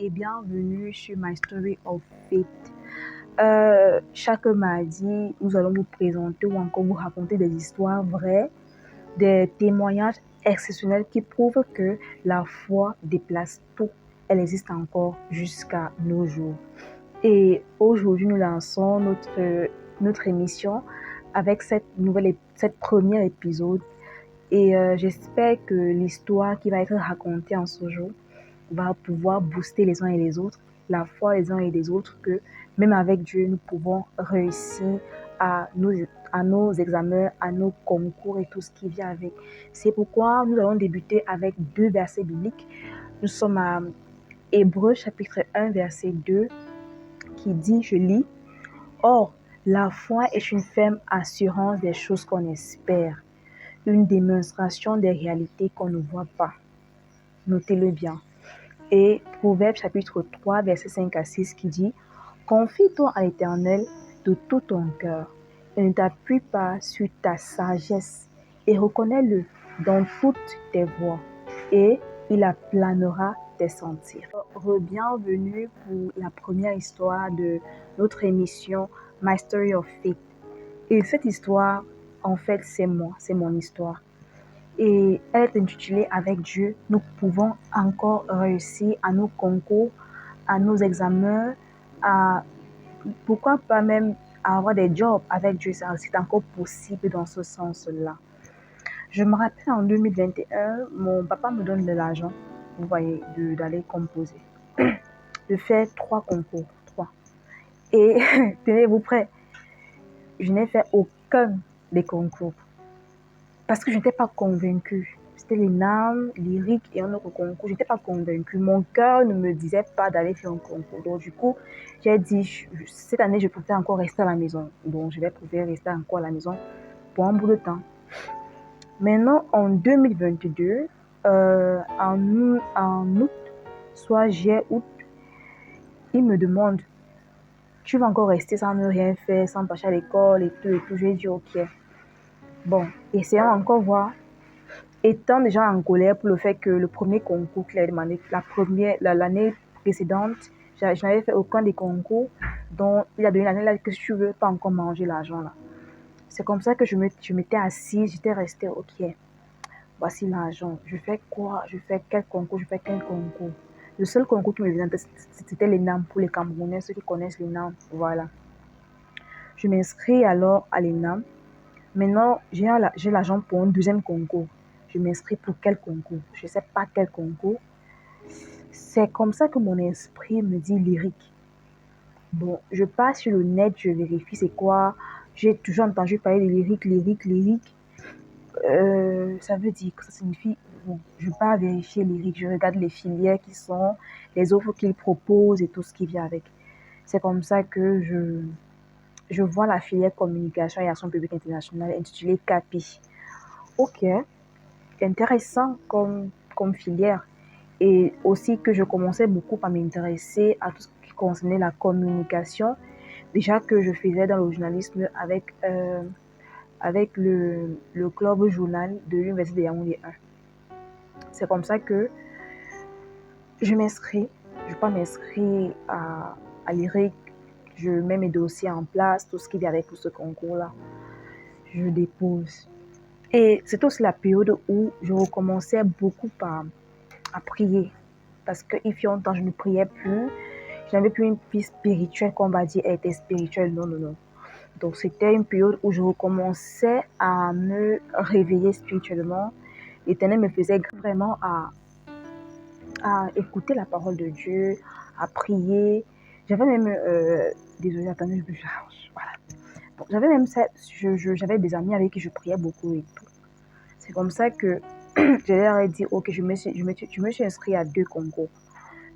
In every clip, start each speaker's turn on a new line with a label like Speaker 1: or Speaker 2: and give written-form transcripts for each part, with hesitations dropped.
Speaker 1: et bienvenue sur My Story of Faith. Chaque mardi, nous allons vous présenter ou encore vous raconter des histoires vraies, des témoignages exceptionnels qui prouvent que la foi déplace tout. Elle existe encore jusqu'à nos jours. Et aujourd'hui, nous lançons notre émission avec cette première épisode. Et j'espère que l'histoire qui va être racontée en ce jour va pouvoir booster les uns et les autres, la foi les uns et les autres, que même avec Dieu, nous pouvons réussir à nos examens, à nos concours et tout ce qui vient avec. C'est pourquoi nous allons débuter avec 2 versets bibliques. Nous sommes à Hébreux chapitre 1, verset 2, qui dit, je lis, « Or, la foi est une ferme assurance des choses qu'on espère, une démonstration des réalités qu'on ne voit pas. » Notez-le bien. Et Proverbe chapitre 3, verset 5 à 6 qui dit, « Confie-toi à l'Éternel de tout ton cœur et ne t'appuie pas sur ta sagesse et reconnais-le dans toutes tes voies et il aplanera tes sentiers. » Bienvenue pour la première histoire de notre émission My Story of Faith. Et cette histoire, en fait, c'est moi, c'est mon histoire. Et elle est intitulée « Avec Dieu, nous pouvons encore réussir à nos concours, à nos examens, à pourquoi pas même avoir des jobs avec Dieu, c'est encore possible dans ce sens-là. » Je me rappelle en 2021, mon papa me donne de l'argent, vous voyez, d'aller composer, de faire 3 concours, 3. Et tenez-vous prêts, je n'ai fait aucun des concours parce que je n'étais pas convaincue. C'était l'ENAM, lyrique et un autre concours. Je n'étais pas convaincue. Mon cœur ne me disait pas d'aller faire un concours. Donc, du coup, j'ai dit, cette année, je pouvais encore rester à la maison. Donc, je vais pouvoir rester encore à la maison pour un bout de temps. Maintenant, en 2022, en août, soit juillet, août, il me demande, tu vas encore rester sans ne rien faire, sans passer à l'école et tout, et tout. Je lui ai dit, ok. Bon, essayons encore voir. Étant déjà en colère pour le fait que le premier concours qu'il avait demandé, l'année précédente, je n'avais fait aucun des concours, donc il a donné l'année là que si tu veux pas encore manger l'argent là. C'est comme ça que je m'étais assise, j'étais restée, ok, voici l'argent, je fais quoi, je fais quel concours, je fais quel concours. Le seul concours qui me venait en tête, c'était l'ENAM pour les Camerounais, ceux qui connaissent l'ENAM, voilà. Je m'inscris alors à l'ENAM. Maintenant, j'ai l'argent pour un deuxième concours. Je m'inscris pour quel concours? Je ne sais pas quel concours. C'est comme ça que mon esprit me dit lyrique. Bon, je passe sur le net, je vérifie c'est quoi. J'ai toujours entendu parler de lyrique. Ça veut dire que ça signifie, bon, je pars vérifier lyrique. Je regarde les filières qui sont, les offres qu'ils proposent et tout ce qui vient avec. C'est comme ça que je vois la filière communication et action publique internationale intitulée CAPI. Ok, intéressant comme filière. Et aussi que je commençais beaucoup à m'intéresser à tout ce qui concernait la communication. Déjà que je faisais dans le journalisme avec le club journal de l'Université de Yaoundé 1. C'est comme ça que je m'inscris. Je pas m'inscrire à l'IRIC. Je mets mes dossiers en place, tout ce qui vient avec pour ce concours-là. Je dépose. Et c'est aussi la période où je recommençais beaucoup à prier. Parce qu'il fait longtemps, je ne priais plus. Je n'avais plus une vie spirituelle, qu'on va dire, elle était spirituelle. Non. Donc, c'était une période où je recommençais à me réveiller spirituellement. L'Éternel me faisait vraiment à écouter la parole de Dieu, à prier. J'avais même... désolée, attendez, voilà. Bon, j'avais même ça, j'avais des amis avec qui je priais beaucoup et tout. C'est comme ça que je leur ai dit, ok, je me suis inscrite à 2 concours.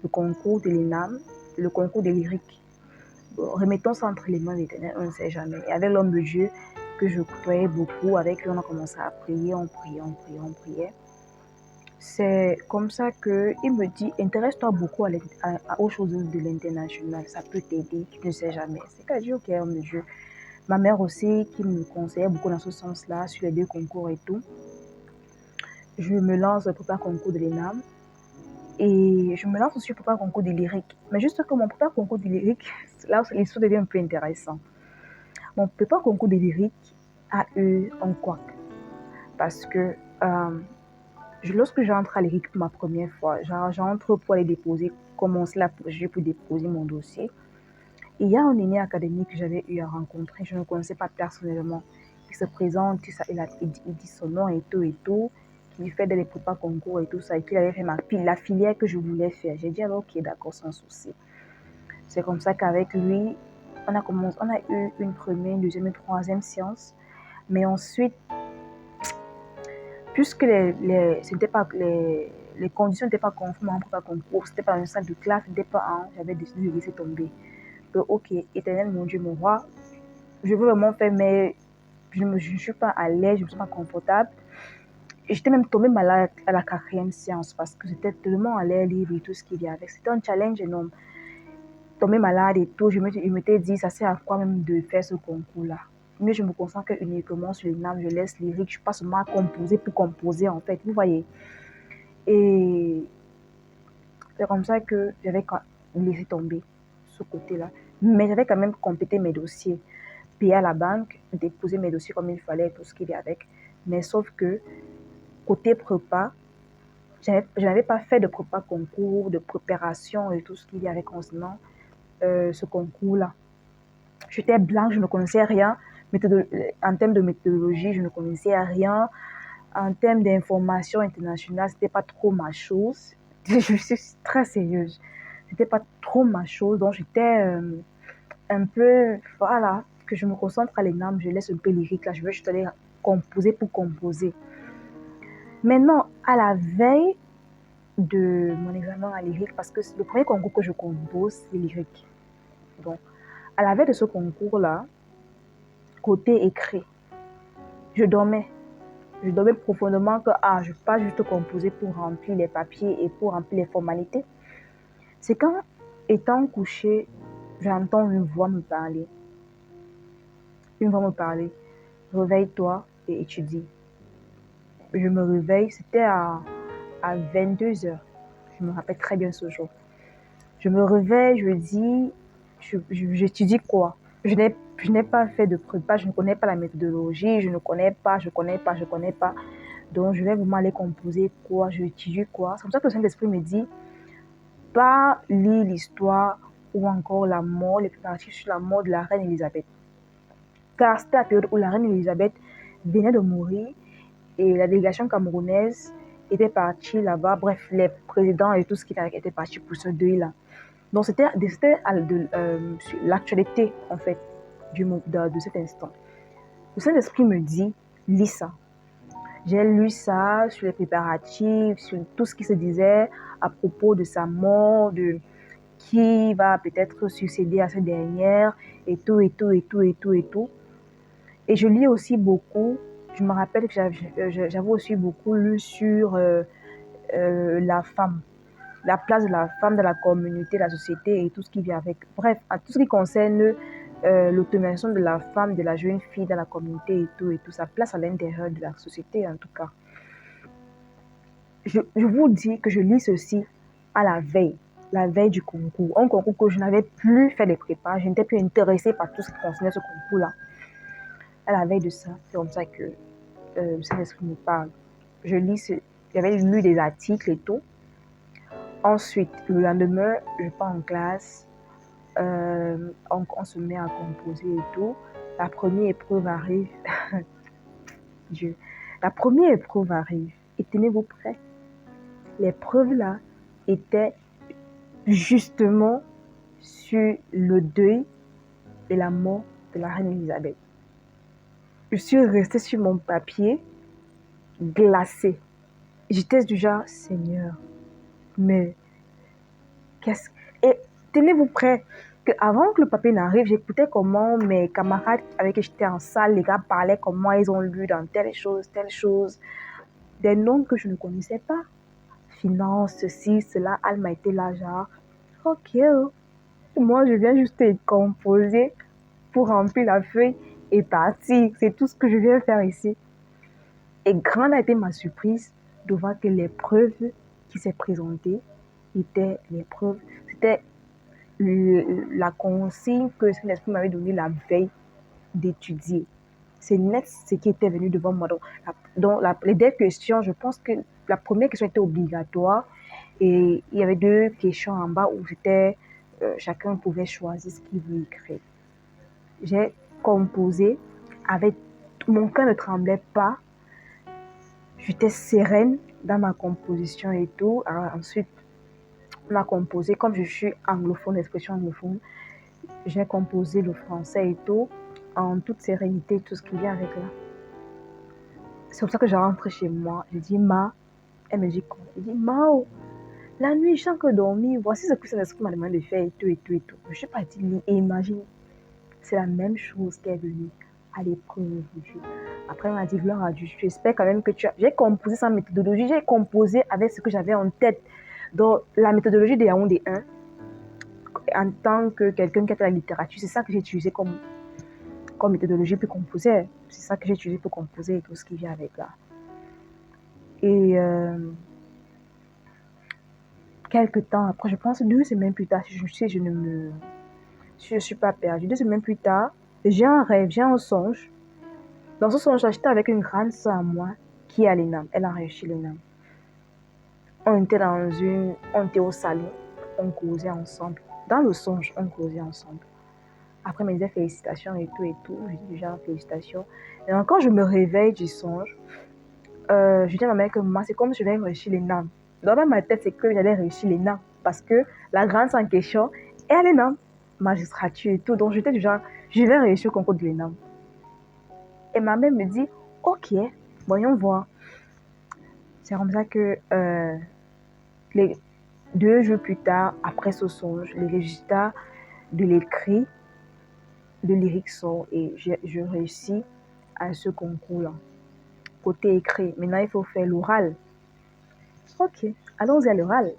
Speaker 1: Le concours de l'ENAM, le concours de lyrique. Bon, remettons ça entre les mains de l'Éternel, on ne sait jamais. Et avec l'homme de Dieu que je côtoyais beaucoup, avec lui on a commencé à prier, on priait. C'est comme ça qu'il me dit, intéresse-toi beaucoup aux choses de l'international, ça peut t'aider, tu ne sais jamais. C'est qu'à dire, ok, homme de Dieu. Ma mère aussi, qui me conseillait beaucoup dans ce sens-là, sur les 2 concours et tout. Je me lance pour le concours de l'ENAM. Et je me lance aussi pour un concours de lyrique. Mais juste que mon premier concours de lyrique, là où l'histoire devient un peu intéressante. Mon premier concours de lyrique a eu un couac. Parce que lorsque j'entre à lyrique pour ma première fois, j'entre pour aller déposer, commencer la procédure pour déposer mon dossier. Et il y a un aîné académique que j'avais eu à rencontrer, je ne connaissais pas personnellement. Il se présente, il dit son nom et tout, qu'il fait des prépas concours et tout ça, et qu'il avait fait la filière que je voulais faire. J'ai dit alors, ok, d'accord, sans souci. C'est comme ça qu'avec lui, on a eu une première, une deuxième, une troisième séance. Mais ensuite, puisque les conditions n'étaient pas conformes à un prépa concours, c'était pas une salle de classe, j'avais décidé de laisser tomber. Que, ok, éternel mon Dieu, mon roi, je veux vraiment faire, mais je ne suis pas à l'aise, je ne suis pas confortable. Et j'étais même tombée malade à la 4e séance parce que j'étais tellement à l'air libre et tout ce qu'il y avait. C'était un challenge énorme. Tombée malade et tout, je m'étais dit, ça sert à quoi même de faire ce concours-là? Mais je me concentre uniquement sur les names, je laisse lyrique, je passe seulement à composer pour composer en fait, vous voyez. Et c'est comme ça que j'avais laissé tomber ce côté-là. Mais j'avais quand même complété mes dossiers, payé à la banque, déposer mes dossiers comme il fallait, tout ce qu'il y avait avec. Mais sauf que, côté prépa, je n'avais pas fait de prépa concours, de préparation et tout ce qu'il y avait concernant ce concours-là. J'étais blanche, je ne connaissais rien. En termes de méthodologie, je ne connaissais rien. En termes d'information internationale, c'était pas trop ma chose. Je suis très sérieuse. C'était pas trop ma chose, donc j'étais un peu, voilà, que je me concentre à l'ENAM, je laisse un peu lyrique là, je veux juste aller composer pour composer. Maintenant, à la veille de mon examen à lyrique, parce que le premier concours que je compose, c'est lyrique. Donc, à la veille de ce concours-là, côté écrit, je dormais. Je dormais profondément que je ne peux pas juste composer pour remplir les papiers et pour remplir les formalités. C'est quand, étant couché, j'entends une voix me parler. Une voix me parler. Réveille-toi et étudie. Je me réveille, c'était à 22h. Je me rappelle très bien ce jour. Je me réveille, je dis, j'étudie quoi? Je n'ai pas fait de prépa, je ne connais pas la méthodologie, je ne connais pas. Donc, je vais vraiment aller composer quoi, je étudie quoi. C'est comme ça que le Saint-Esprit me dit, pas lire l'histoire ou encore la mort, les préparatifs sur la mort de la reine Elisabeth. Car c'était la période où la reine Elisabeth venait de mourir et la délégation camerounaise était partie là-bas. Bref, les présidents et tout ce qui était parti pour ce deuil-là. Donc, c'était l'actualité, en fait, de cet instant. Le Saint-Esprit me dit, lis ça. J'ai lu ça sur les préparatifs, sur tout ce qui se disait à propos de sa mort, de qui va peut-être succéder à cette dernière, et tout. Et je lis aussi beaucoup, je me rappelle que j'avais aussi beaucoup lu sur la femme, la place de la femme dans la communauté, la société et tout ce qui vient avec. Bref, à tout ce qui concerne l'autonomisation de la femme, de la jeune fille dans la communauté et tout, sa place à l'intérieur de la société en tout cas. Je vous dis que je lis ceci à la veille du concours. Un concours que je n'avais plus fait de prépa, je n'étais plus intéressée par tout ce qui concernait ce concours-là. À la veille de ça, c'est comme ça que le Saint-Esprit me parle. J'avais lu des articles et tout. Ensuite, le lendemain, je pars en classe. On se met à composer et tout. La première épreuve arrive. La première épreuve arrive. Et tenez-vous prêts. L'épreuve là était justement sur le deuil et la mort de la reine Elisabeth. Je suis restée sur mon papier, glacée. J'étais du genre, Seigneur, mais qu'est-ce... Et tenez-vous prêts qu'avant que le papier n'arrive, j'écoutais comment mes camarades avec qui j'étais en salle, les gars parlaient comment ils ont lu dans telle chose, des noms que je ne connaissais pas. Finance, ceci, cela, Alma était là, genre, ok, moi je viens juste composer pour remplir la feuille et partir. C'est tout ce que je viens faire ici. Et grande a été ma surprise de voir que l'épreuve qui s'est présentée était l'épreuve, c'était la consigne que le Saint-Esprit m'avait donnée la veille d'étudier. C'est net ce qui était venu devant moi. Donc les deux questions, je pense que la première question était obligatoire et il y avait deux questions en bas où chacun pouvait choisir ce qu'il veut écrire. J'ai composé avec mon cœur ne tremblait pas, j'étais sereine dans ma composition et tout. Alors ensuite, on a composé, comme je suis anglophone, expression anglophone, j'ai composé le français et tout, en toute sérénité, tout ce qui vient avec là. C'est pour ça que je rentre chez moi. Je dis, Ma, elle me dit quoi? Je dis, Mao, la nuit, je sens que dormir, voici ce que c'est m'a demandé de faire et tout, et tout, et tout. Je suis partie lire et imagine, c'est la même chose qui est venue à l'épreuve aujourd'hui. Après, on m'a dit, gloire à Dieu, j'espère quand même que tu as... J'ai composé sans méthodologie, j'ai composé avec ce que j'avais en tête. Donc, la méthodologie de Yaoundé 1, en tant que quelqu'un qui a fait la littérature, c'est ça que j'ai utilisé comme méthodologie pour composer. C'est ça que j'ai utilisé pour composer et tout ce qui vient avec là. Et quelques temps après, je pense 2 semaines plus tard, si je ne suis pas perdue, 2 semaines plus tard, j'ai un rêve, j'ai un songe. Dans ce songe, j'étais avec une grande sœur à moi qui est à l'ENAM. Elle a réussi l'ENAM. On était au salon, on causait ensemble. Dans le songe, on causait ensemble. Après, elle me disait félicitations et tout et tout. Je dis déjà félicitations. Et quand je me réveille du songe, je dis à ma mère que moi, c'est comme si je vais réussir l'ENAM. Dans ma tête, c'est que j'allais réussir l'ENAM parce que la grande en question est à l'ENAM, magistrature et tout. Donc, j'étais du genre, je vais réussir le concours de l'ENAM. Et ma mère me dit, ok, voyons voir. C'est comme ça que les 2 jours plus tard, après ce songe, les résultats de l'écrit, de lyrique sont et je réussis à ce concours-là. Côté écrit, maintenant il faut faire l'oral. Ok, allons-y à l'oral.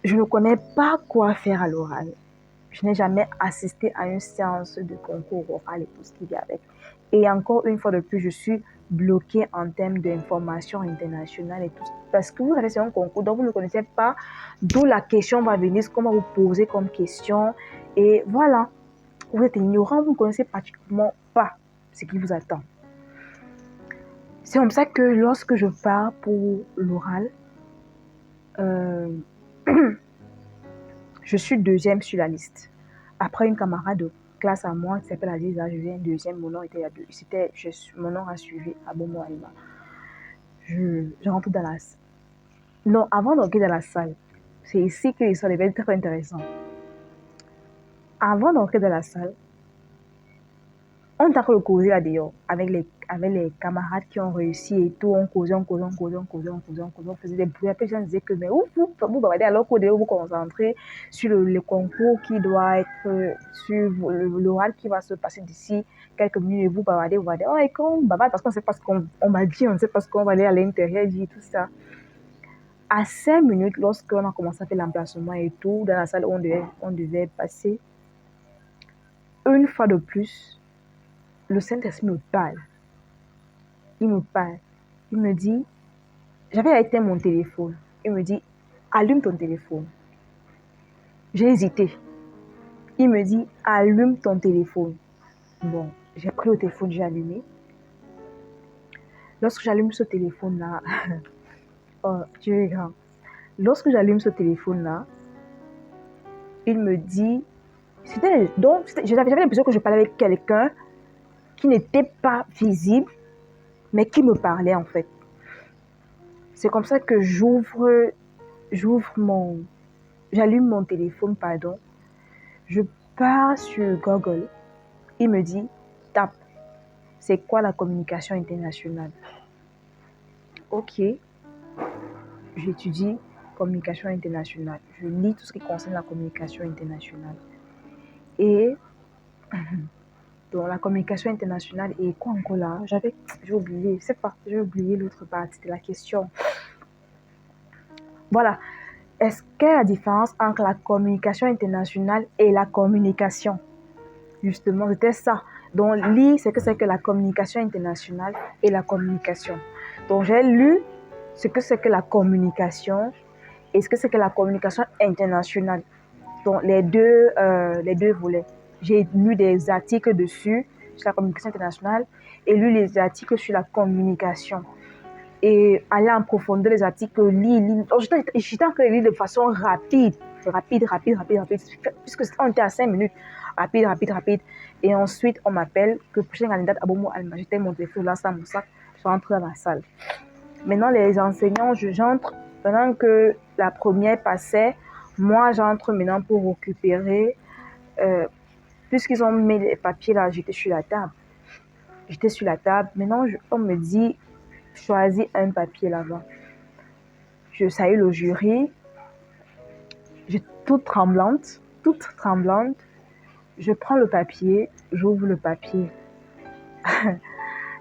Speaker 1: Je ne connais pas quoi faire à l'oral. Je n'ai jamais assisté à une séance de concours oral et tout ce qui vient avec. Et encore une fois de plus, je suis bloquée en termes d'information internationale et tout. Parce que vous savez, c'est un concours, donc vous ne connaissez pas d'où la question va venir, ce qu'on va vous poser comme question. Et voilà, vous êtes ignorant, vous ne connaissez pratiquement pas ce qui vous attend. C'est comme ça que lorsque je pars pour l'oral, je suis 2e sur la liste. Après une camarade de classe à moi qui s'appelle Aziza, je viens 2e, mon nom était à 2. Mon nom a suivi à Bomo Alima. Je rentre dans la salle. Non, avant d'entrer dans la salle, c'est ici que l'histoire devient très intéressante. Avant d'entrer dans la salle, on t'a fait causer là dehors avec les camarades qui ont réussi et tout. On causait, on faisait des bruits. Après, les gens disaient que, mais vous bavardez alors qu'au dehors, vous concentrez sur le concours qui doit être, sur l'oral qui va se passer d'ici quelques minutes. Et vous bavardez. Oh, et quand on bavarde, parce qu'on ne sait pas ce qu'on m'a dit, on ne sait pas ce qu'on va aller à l'intérieur, dire tout ça. À 5 minutes, lorsqu'on a commencé à faire l'emplacement et tout, dans la salle où on devait passer, une fois de plus, le Saint-Esprit me parle. Il me parle. Il me dit, j'avais éteint mon téléphone. Il me dit, allume ton téléphone. J'ai hésité. Il me dit, allume ton téléphone. Bon, j'ai pris le téléphone, j'ai allumé. Lorsque j'allume ce téléphone-là, oh, Dieu est grand. Lorsque j'allume ce téléphone-là, il me dit, j'avais l'impression que je parlais avec quelqu'un qui n'était pas visible, mais qui me parlait en fait. C'est comme ça que j'allume mon téléphone, pardon. Je pars sur Google. Il me dit, tape, c'est quoi la communication internationale? Ok, j'étudie communication internationale. Je lis tout ce qui concerne la communication internationale. Et donc la communication internationale et quoi encore là? J'ai oublié, je sais pas, j'ai oublié l'autre partie de la question. Voilà. Est-ce qu'il y a la différence entre la communication internationale et la communication? Justement, c'était ça. Donc, lire, c'est que la communication internationale et la communication. Donc, j'ai lu ce que c'est que la communication et ce que c'est que la communication internationale. Donc, les deux volets. J'ai lu des articles dessus, sur la communication internationale, et lu les articles sur la communication. Et aller en profondeur les articles, lire. Donc, j'étais en train de lire de façon rapide, puisque on était à 5 minutes. Rapide. Et ensuite, on m'appelle que prochaine candidate à Bomo Alma. J'étais mon téléphone là, dans mon sac, je rentre dans la salle. Maintenant, les enseignants, j'entre, pendant que la première passait, moi, j'entre maintenant pour récupérer. Puisqu'ils ont mis les papiers là, j'étais sur la table. Maintenant, on me dit, choisis un papier là-bas. Je salue le jury. J'étais toute tremblante. Je prends le papier, j'ouvre le papier.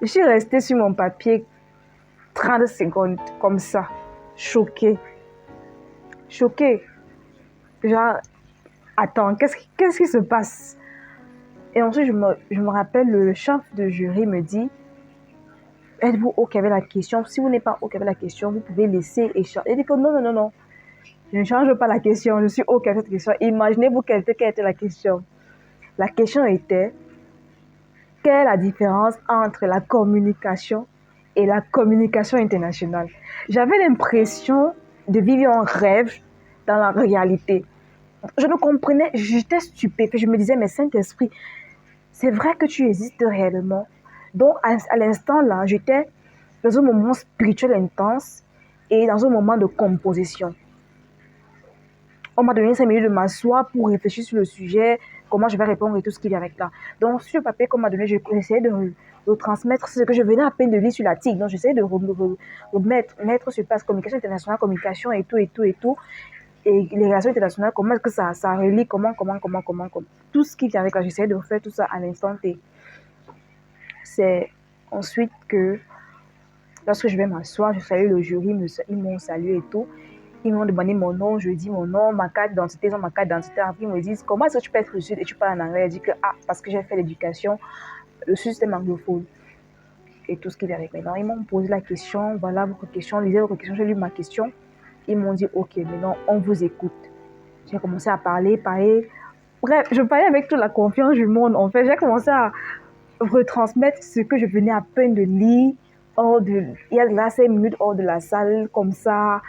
Speaker 1: Je suis restée sur mon papier 30 secondes, comme ça, choquée. Genre, attends, qu'est-ce qui se passe? Et ensuite, je me rappelle, le chef de jury me dit, êtes-vous OK avec la question? Si vous n'êtes pas OK avec la question, vous pouvez laisser échanger. Il dit que non. Je ne change pas la question, je suis OK avec cette question. Imaginez-vous quelle était la question. La question était, quelle est la différence entre la communication et la communication internationale? J'avais l'impression de vivre un rêve dans la réalité. Je ne comprenais, j'étais stupéfaite. Je me disais, mais Saint-Esprit, c'est vrai que tu existes réellement. Donc, à l'instant là, j'étais dans un moment spirituel intense et dans un moment de composition. On m'a donné 5 minutes de m'asseoir pour réfléchir sur le sujet, comment je vais répondre et tout ce qui vient avec là. Donc, sur le papier qu'on m'a donné, j'essayais de transmettre ce que je venais à peine de lire sur la TIC. Donc, j'essayais de mettre sur place communication internationale, communication et tout. Et les relations internationales, comment est-ce que ça relie, comment. Tout ce qui vient avec là, j'essayais de refaire tout ça à l'instant T. C'est ensuite que, lorsque je vais m'asseoir, je salue le jury, ils m'ont salué et tout. Ils m'ont demandé mon nom, je dis mon nom, ma carte d'identité, ils ont ma carte d'identité. Après, ils me disent, comment est-ce que tu peux être sud et tu parles en anglais? Je dis que, parce que j'ai fait l'éducation, le système anglophone et tout ce qui vient avec. Maintenant, ils m'ont posé la question, voilà votre question, lisez votre question, j'ai lu ma question. Ils m'ont dit, OK, maintenant, on vous écoute. J'ai commencé à parler. Bref, je parlais avec toute la confiance du monde. En fait, j'ai commencé à retransmettre ce que je venais à peine de lire, il y a là 5 minutes hors de la salle, comme ça.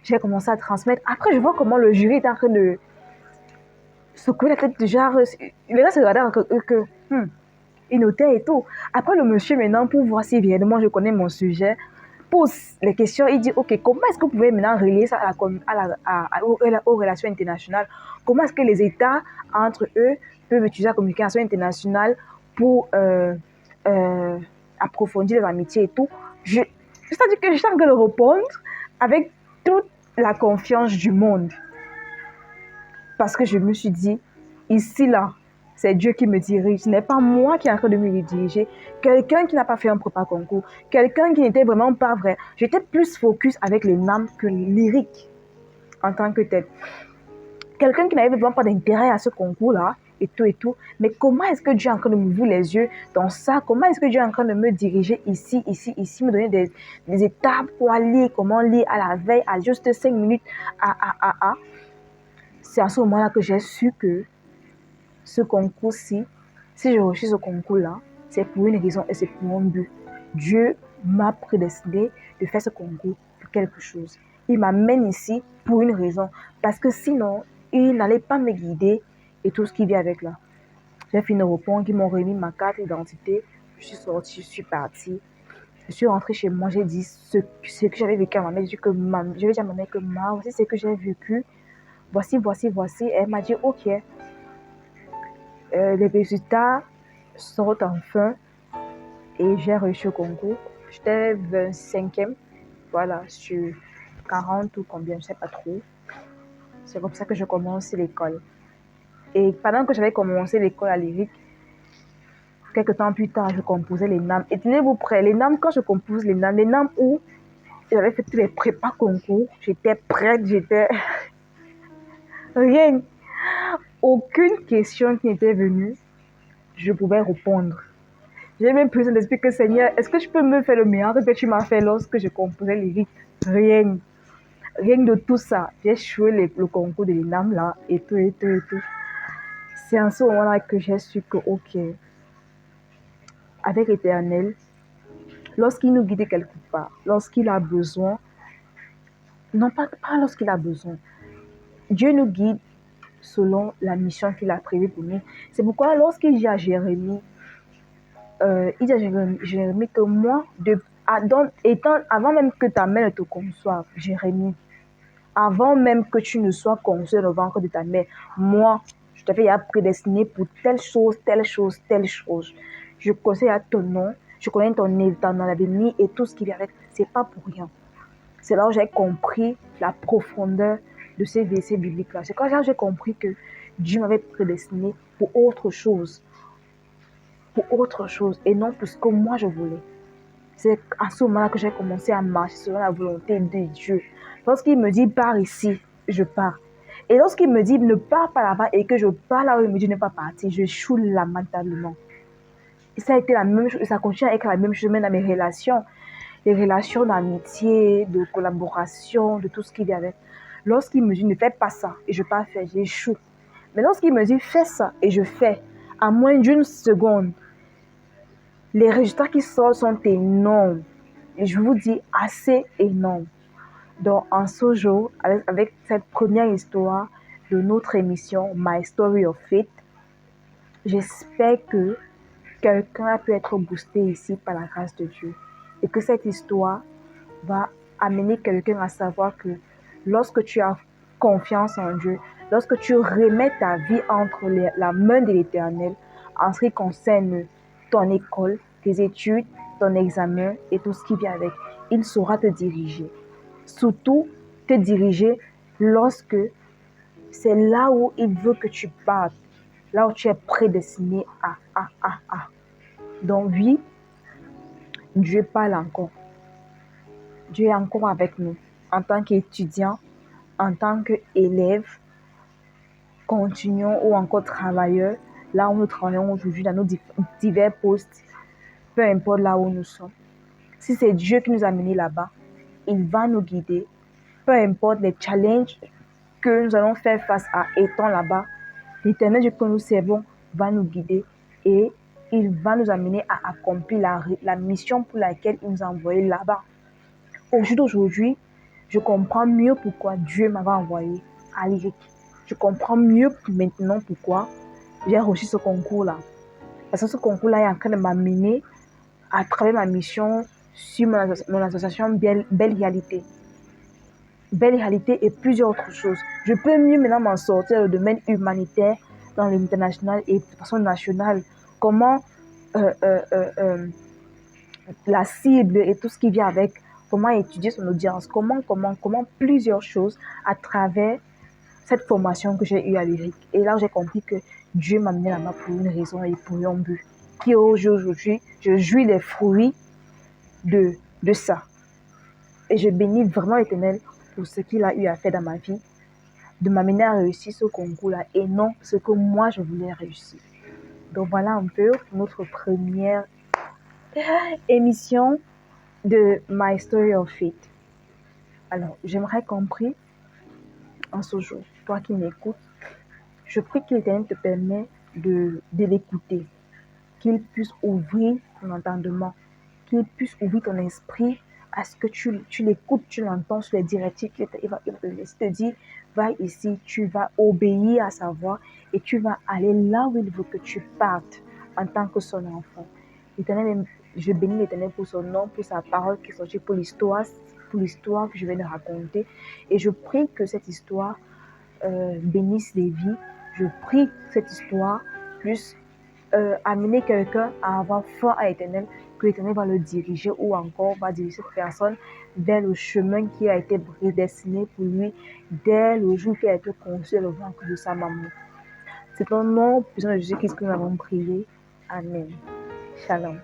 Speaker 1: J'ai commencé à transmettre. Après, je vois comment le jury est en train de secouer la tête, genre, les gars se regardaient il notait et tout. Après, le monsieur, maintenant, pour voir si évidemment je connais mon sujet, pose les questions. Il dit, OK, comment est-ce que vous pouvez maintenant relier ça aux relations internationales? Comment est-ce que les États, entre eux, peuvent utiliser la communication internationale pour approfondir les amitiés et tout? C'est-à-dire que je suis en train de répondre avec toute la confiance du monde. Parce que je me suis dit, ici, là, c'est Dieu qui me dirige. Ce n'est pas moi qui est en train de me diriger. Quelqu'un qui n'a pas fait un prépa concours. Quelqu'un qui n'était vraiment pas vrai. J'étais plus focus avec les NAM que lyrique en tant que tel. Quelqu'un qui n'avait vraiment pas d'intérêt à ce concours-là et tout. Mais comment est-ce que Dieu est en train de m'ouvrir les yeux dans ça? Comment est-ce que Dieu est en train de me diriger ici, me donner des étapes pour lire, comment lire à la veille, à juste 5 minutes, C'est à ce moment-là que j'ai su que ce concours-ci, si je réussis ce concours-là, c'est pour une raison et c'est pour un but. Dieu m'a prédestiné de faire ce concours pour quelque chose. Il m'amène ici pour une raison. Parce que sinon, il n'allait pas me guider et tout ce qui vient avec là. J'ai fini de répondre, ils m'ont remis ma carte d'identité. Je suis sortie, je suis partie. Je suis rentrée chez moi, j'ai dit ce que j'avais vécu à ma mère. Je vais dire à ma mère que voici ce que j'ai vécu. Voici. Elle m'a dit, OK. Les résultats sortent enfin et j'ai réussi au concours. J'étais 25e, voilà, sur 40 ou combien, je ne sais pas trop. C'est comme ça que je commence l'école. Et pendant que j'avais commencé l'école à lyrique, quelques temps plus tard, je composais les NAM. Et tenez-vous prêts, les NAM, quand je compose les NAM où j'avais fait tous les prépas concours, j'étais prête, rien. Aucune question qui était venue, je pouvais répondre. J'ai même besoin d'expliquer, Seigneur, est-ce que tu peux me faire le miracle que tu m'as fait lorsque je composais lyrique? Rien. Rien de tout ça, j'ai échoué le concours de l'INAM là, et tout, et tout, et tout. C'est en ce moment-là que j'ai su que, ok, avec l'Éternel, lorsqu'il nous guide quelque part, lorsqu'il a besoin, non pas lorsqu'il a besoin, Dieu nous guide selon la mission qu'il a prévue pour nous. C'est pourquoi lorsqu'il dit à Jérémie, Jérémie que moi, avant même que ta mère ne te conçoive, Jérémie, avant même que tu ne sois conçu dans le ventre de ta mère, moi, je t'avais prédestiné pour telle chose, telle chose, telle chose. Je connais à ton nom, je connais ton avenir et tout ce qui vient avec. C'est pas pour rien. C'est là où j'ai compris la profondeur de ces versets bibliques-là. C'est quand j'ai compris que Dieu m'avait prédestiné pour autre chose. Pour autre chose et non pour ce que moi je voulais. C'est à ce moment-là que j'ai commencé à marcher selon la volonté de Dieu. Lorsqu'il me dit pars ici, je pars. Et lorsqu'il me dit ne pars pas là-bas et que je pars là où il me dit ne pas partir, je choue lamentablement. Et ça a été la même chose, ça continue à être la même chose même dans mes relations. Les relations d'amitié, de collaboration, de tout ce qu'il y avait. Lorsqu'il me dit ne fais pas ça et je pars faire, j'échoue. Mais lorsqu'il me dit fais ça et je fais, à moins d'une seconde, les résultats qui sortent sont énormes. Et je vous dis assez énormes. Donc, en ce jour, avec cette première histoire de notre émission My Story of Faith, j'espère que quelqu'un a pu être boosté ici par la grâce de Dieu. Et que cette histoire va amener quelqu'un à savoir que lorsque tu as confiance en Dieu, lorsque tu remets ta vie entre la main de l'Éternel, en ce qui concerne ton école, tes études, ton examen et tout ce qui vient avec, il saura te diriger. Surtout, te diriger lorsque c'est là où il veut que tu partes, là où tu es prédestiné à. Donc oui, Dieu parle encore. Dieu est encore avec nous en tant qu'étudiant, en tant qu'élève, continuons ou encore travailleurs, là où nous travaillons aujourd'hui dans nos divers postes, peu importe là où nous sommes. Si c'est Dieu qui nous a menés là-bas, il va nous guider, peu importe les challenges que nous allons faire face à étant là-bas, l'Éternel Dieu que nous servons va nous guider et il va nous amener à accomplir la mission pour laquelle il nous a envoyés là-bas. Aujourd'hui, je comprends mieux pourquoi Dieu m'avait envoyé à l'IRIC. Je comprends mieux maintenant pourquoi j'ai reçu ce concours-là. Parce que ce concours-là est en train de m'amener à travers ma mission sur mon association Belle Réalité. Belle Réalité et plusieurs autres choses. Je peux mieux maintenant m'en sortir dans le domaine humanitaire, dans l'international et de façon nationale. Comment la cible et tout ce qui vient avec, comment étudier son audience, comment plusieurs choses à travers cette formation que j'ai eue à l'IRIC. Et là, j'ai compris que Dieu m'a amené là-bas pour une raison et pour un but. Qui aujourd'hui, je jouis les fruits de ça. Et je bénis vraiment l'Éternel pour ce qu'il a eu à faire dans ma vie, de m'amener à réussir ce concours-là et non ce que moi je voulais réussir. Donc voilà un peu notre première émission de My Story of Faith. Alors, j'aimerais qu'on prie en ce jour. Toi qui m'écoutes, je prie que l'Éternel te permette de l'écouter, qu'il puisse ouvrir ton entendement, qu'il puisse ouvrir ton esprit à ce que tu l'écoutes, tu l'entends sur les directives qu'il va te laisser te dire, va ici, tu vas obéir à sa voix et tu vas aller là où il veut que tu partes en tant que son enfant. L'Éternel, je bénis l'Éternel pour son nom, pour sa parole qui est sortie, pour l'histoire que je viens de raconter. Et je prie que cette histoire bénisse les vies. Je prie que cette histoire puisse amener quelqu'un à avoir foi à l'Éternel, que l'Éternel va le diriger ou encore va diriger cette personne vers le chemin qui a été prédestiné pour lui dès le jour qui a été conçu dans le ventre de sa maman. C'est au nom puissant de Jésus-Christ que nous avons prié. Amen. Shalom.